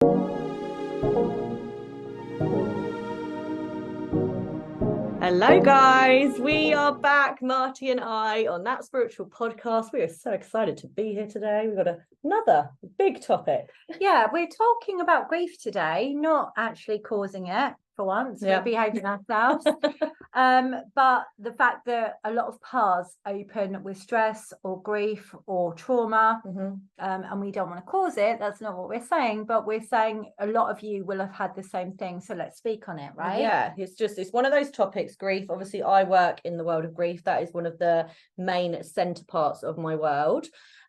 Hello, guys. We are back, Marty and I, on That Spiritual Podcast. We are so excited to be here today. We've got another big topic. Yeah, we're talking about grief today, not actually causing it for once. Yeah. We're behaving ourselves. But the fact that a lot of paths open with stress or grief or trauma, and we don't want to cause it. That's not what we're saying, but we're saying a lot of you will have had the same thing. So let's speak on it, right? Yeah, it's one of those topics, grief. Obviously, I work in the world of grief. That is one of the main center parts of my world.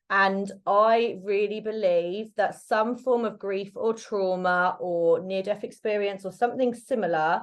And I really believe that some form of grief or trauma or near-death experience or something similar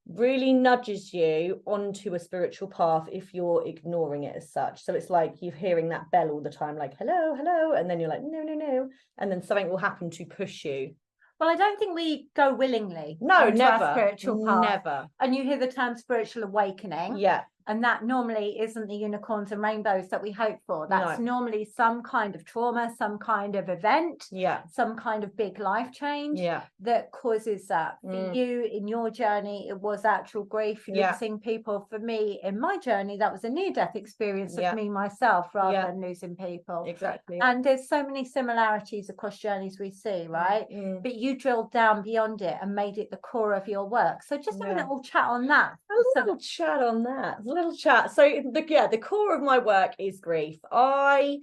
really nudges you onto a spiritual path if you're ignoring it as such. So it's like you're hearing that bell all the time, like, hello, hello. And then you're like, no, no, no. And then something will happen to push you. Well, I don't think we go willingly. No, onto never. Our spiritual path. Never. And you hear the term spiritual awakening. Yeah. And that normally isn't the unicorns and rainbows that we hope for. That's normally some kind of trauma, some kind of event, some kind of big life change that causes that. For you, in your journey, it was actual grief, losing people. For me, in my journey, that was a near-death experience of me myself rather than losing people. Exactly. And there's so many similarities across journeys we see, right? But you drilled down beyond it and made it the core of your work. So just have a little chat on that. A little chat. So the core of my work is grief. I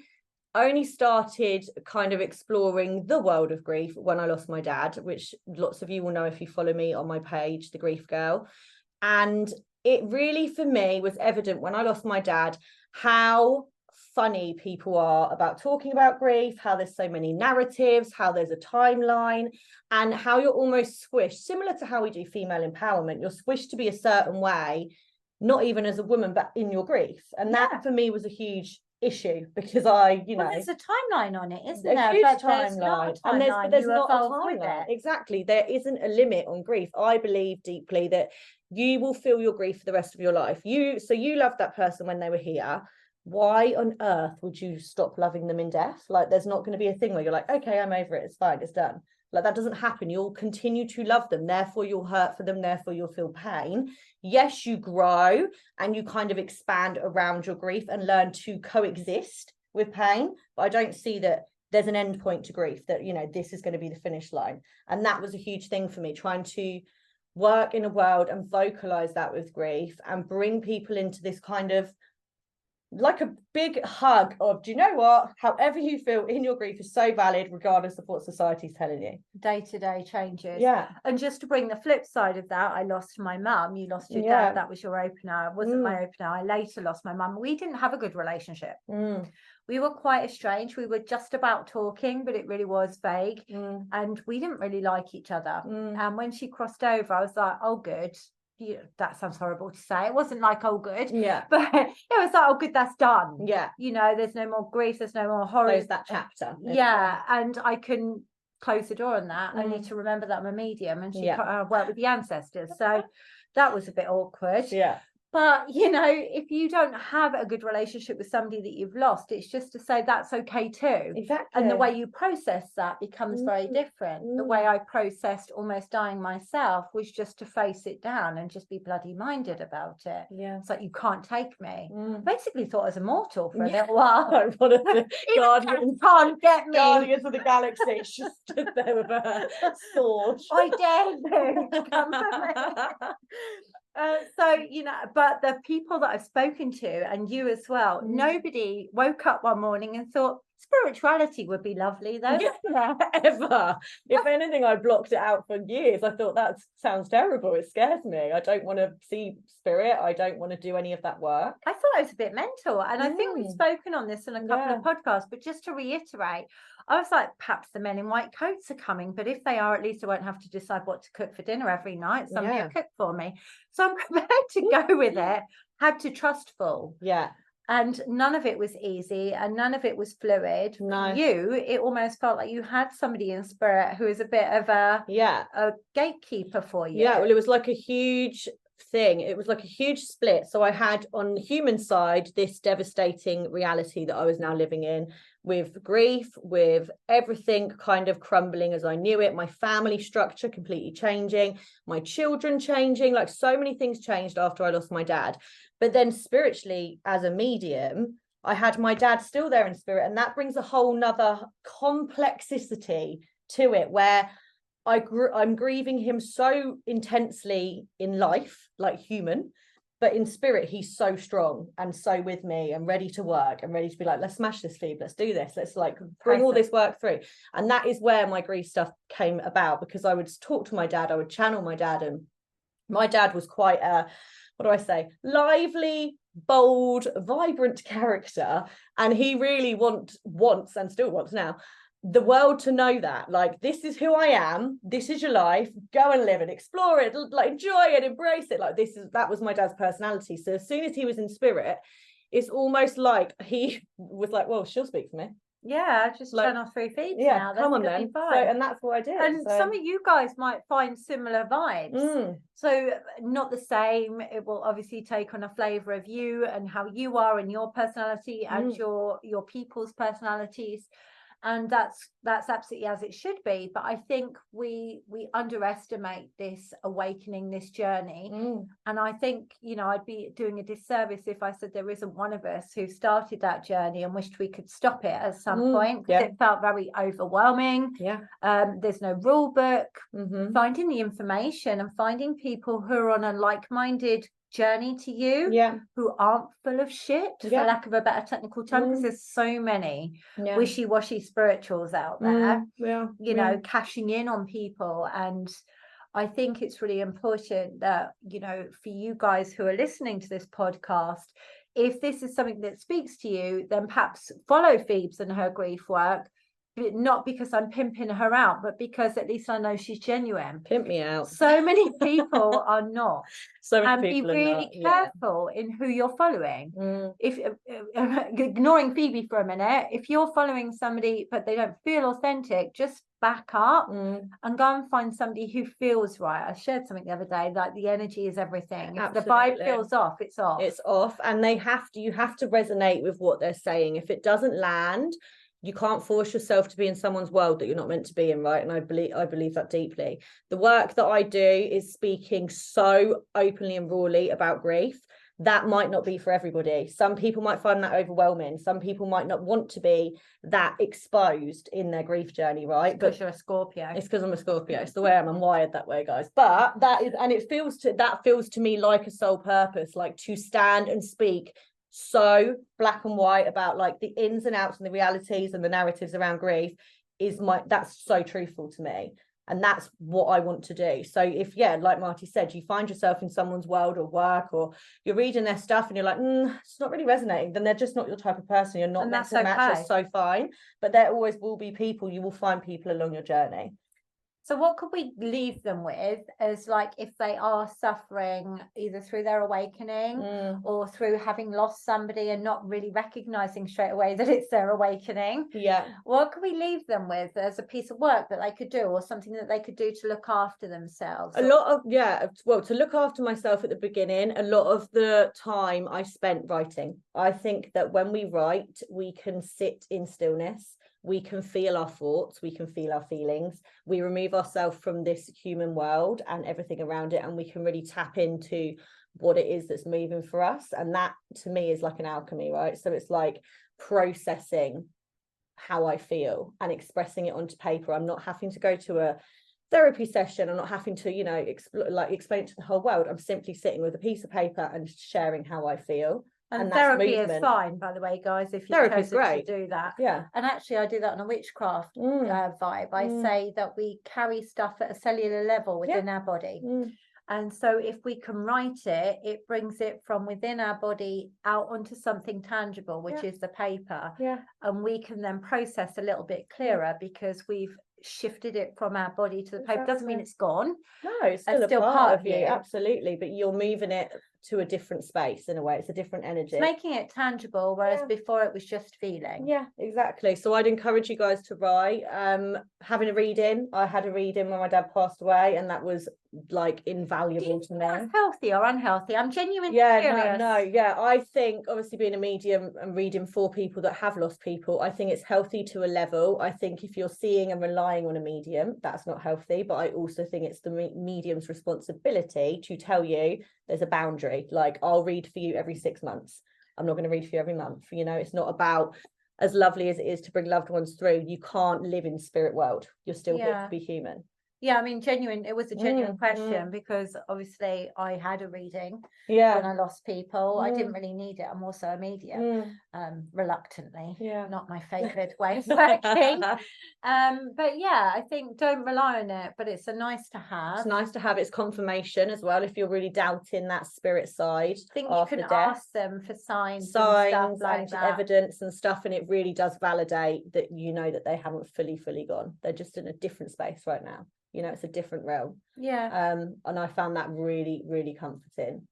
only started kind of exploring the world of grief when I lost my dad, which lots of you will know if you follow me on my page, The Grief Girl. And it really, for me, was evident when I lost my dad how funny people are about talking about grief, how there's so many narratives, how there's a timeline, and how you're almost squished, similar to how we do female empowerment. You're squished to be a certain way, not even as a woman, but in your grief. And that for me was a huge issue because there's a timeline on it, isn't there? Huge timeline. And there's not a timeline. Exactly. There isn't a limit on grief. I believe deeply that you will feel your grief for the rest of your life. You loved that person when they were here. Why on earth would you stop loving them in death? Like, there's not going to be a thing where you're like, okay, I'm over it, it's fine, it's done. Like, that doesn't happen. You'll continue to love them, therefore you'll hurt for them, therefore you'll feel pain. Yes, you grow and you kind of expand around your grief and learn to coexist with pain, but I don't see that there's an end point to grief, that this is going to be the finish line. And that was a huge thing for me, trying to work in a world and vocalize that with grief and bring people into this kind of like a big hug of, do you know what, however you feel in your grief is so valid regardless of what society's telling you. Day-to-day changes. And just to bring the flip side of that, I lost my mum, you lost your dad, that was your opener. It wasn't my opener. I later lost my mum. We didn't have a good relationship. We were quite estranged. We were just about talking, but it really was vague, and we didn't really like each other. And when she crossed over, I was like, oh good. That sounds horrible to say. It wasn't like, oh good, but it was like, oh good, that's done. There's no more grief, there's no more horror. Close that chapter. And I couldn't close the door on that, only to remember that I'm a medium and she worked with the ancestors, so that was a bit awkward. But if you don't have a good relationship with somebody that you've lost, it's just to say that's okay too. Exactly. And the way you process that becomes very different. The way I processed almost dying myself was just to face it down and just be bloody minded about it. It's like, you can't take me. Basically thought I was immortal for a little while. Like one of the guardians can't get me. Guardians of the Galaxy. She stood there with a sword. I dare you to come for me. But the people that I've spoken to, and you as well, nobody woke up one morning and thought spirituality would be lovely though. Ever. If anything, I blocked it out for years. I thought that sounds terrible. It scares me. I don't want to see spirit. I don't want to do any of that work. I thought I was a bit mental, and I think we've spoken on this in a couple of podcasts, but just to reiterate, I was like, perhaps the men in white coats are coming, but if they are, at least I won't have to decide what to cook for dinner every night. Somebody will cook for me. So I'm prepared to go with it. Had to trustful. And none of it was easy and none of it was fluid. No. For you, it almost felt like you had somebody in spirit who was a bit of a gatekeeper for you. Well, it was like a huge thing. It was like a huge split. So I had on the human side this devastating reality that I was now living in, with grief, with everything kind of crumbling as I knew it, my family structure completely changing, my children changing, like so many things changed after I lost my dad. But then spiritually, as a medium, I had my dad still there in spirit, and that brings a whole nother complexity to it, where I'm grieving him so intensely in life, like human, but in spirit, he's so strong and so with me and ready to work and ready to be like, let's smash this, Phoebe, let's do this. Let's like bring all this work through. And that is where my grief stuff came about, because I would talk to my dad, I would channel my dad, and my dad was quite a, what do I say, lively, bold, vibrant character. And he really wants and still wants now the world to know that, like, this is who I am, this is your life, go and live and explore it, like enjoy it, embrace it. Like that was my dad's personality. So as soon as he was in spirit, it's almost like he was like, well, she'll speak for me. Yeah, just like, turn off 3 feet now. Come on then. So, and that's what I did. And some of you guys might find similar vibes. So not the same. It will obviously take on a flavour of you and how you are and your personality and your people's personalities. And that's absolutely as it should be. But I think we underestimate this awakening, this journey. And I think, you know, I'd be doing a disservice if I said there isn't one of us who started that journey and wished we could stop it at some point, because it felt very overwhelming. There's no rule book. Finding the information and finding people who are on a like-minded journey to you, who aren't full of shit, for lack of a better technical term, because there's so many wishy-washy spirituals out there, you know, cashing in on people. And I think it's really important that, you know, for you guys who are listening to this podcast, if this is something that speaks to you, then perhaps follow Phoebes and her grief work. Not because I'm pimping her out, but because at least I know she's genuine. Pimp me out. So many people are not. So many people are not. And be really careful in who you're following. If ignoring Phoebe for a minute, if you're following somebody but they don't feel authentic, just back up and go and find somebody who feels right. I shared something the other day, like the energy is everything. If the vibe feels off, it's off. It's off, and you have to resonate with what they're saying. If it doesn't land, you can't force yourself to be in someone's world that you're not meant to be in, right? And I believe that deeply. The work that I do is speaking so openly and rawly about grief. That might not be for everybody. Some people might find that overwhelming. Some people might not want to be that exposed in their grief journey, right? Because you're a Scorpio. It's because I'm a Scorpio. It's the way I'm wired that way, guys. But that feels to me like a soul purpose, like to stand and speak so black and white about like the ins and outs and the realities and the narratives around grief that's so truthful to me, and that's what I want to do. So if like Marty said, you find yourself in someone's world or work, or you're reading their stuff and you're like, it's not really resonating, then they're just not your type of person. You're not meant to match. That's so fine. But there always will be people. You will find people along your journey. So what could we leave them with as, like, if they are suffering either through their awakening or through having lost somebody and not really recognizing straight away that it's their awakening? What could we leave them with as a piece of work that they could do, or something that they could do to look after themselves? To look after myself at the beginning, a lot of the time I spent writing. I think that when we write, we can sit in stillness. We can feel our thoughts, we can feel our feelings, we remove ourselves from this human world and everything around it, and we can really tap into what it is that's moving for us. And that to me is like an alchemy, right? So it's like processing how I feel and expressing it onto paper. I'm not having to go to a therapy session. I'm not having to, you know, explain it to the whole world. I'm simply sitting with a piece of paper and sharing how I feel. And therapy is fine, by the way, guys, if you're chosen to do that. And actually, I do that on a witchcraft vibe. I say that we carry stuff at a cellular level within our body. And so if we can write it, it brings it from within our body out onto something tangible, which is the paper. And we can then process a little bit clearer because we've shifted it from our body to the paper. Doesn't mean it's gone. No, it's still a part of you. Absolutely. But you're moving it to a different space in a way. It's a different energy. It's making it tangible, whereas before it was just feeling. Yeah, exactly. So I'd encourage you guys to write. Having a reading. I had a reading when my dad passed away, and that was like invaluable to me. Healthy or unhealthy? I'm genuinely curious. Yeah. I think obviously being a medium and reading for people that have lost people, I think it's healthy to a level. I think if you're seeing and relying on a medium, that's not healthy. But I also think it's the medium's responsibility to tell you there's a boundary. Like, I'll read for you every 6 months. I'm not going to read for you every month. You know, it's not about, as lovely as it is to bring loved ones through, you can't live in spirit world. You're still here to be human. Yeah, I mean, it was a genuine question because obviously I had a reading when I lost people. I didn't really need it. I'm also a medium, reluctantly, not my favourite way of working. But yeah, I think don't rely on it, but it's a nice to have. It's nice to have. It's confirmation as well if you're really doubting that spirit side. I think you can ask them for signs and stuff like that. Evidence and stuff, and it really does validate that you know that they haven't fully gone. They're just in a different space right now. You know, it's a different realm. Yeah. And I found that really, really comforting.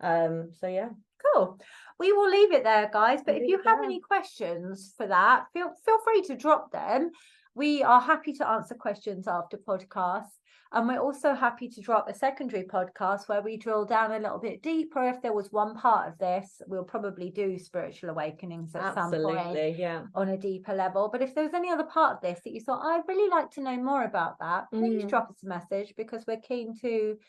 So yeah. Cool. We will leave it there, guys. But if you have any questions for that, feel free to drop them. We are happy to answer questions after podcasts. And we're also happy to drop a secondary podcast where we drill down a little bit deeper. If there was one part of this, we'll probably do spiritual awakenings at some point on a deeper level. But if there's any other part of this that you thought, I'd really like to know more about that, please drop us a message, because we're keen to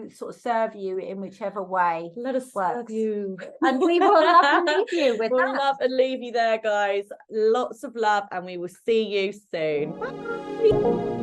sort of serve you in whichever way. Let us serve you. And we will love and leave you with we'll love and leave you there, guys. Lots of love, and we will see you soon. Bye.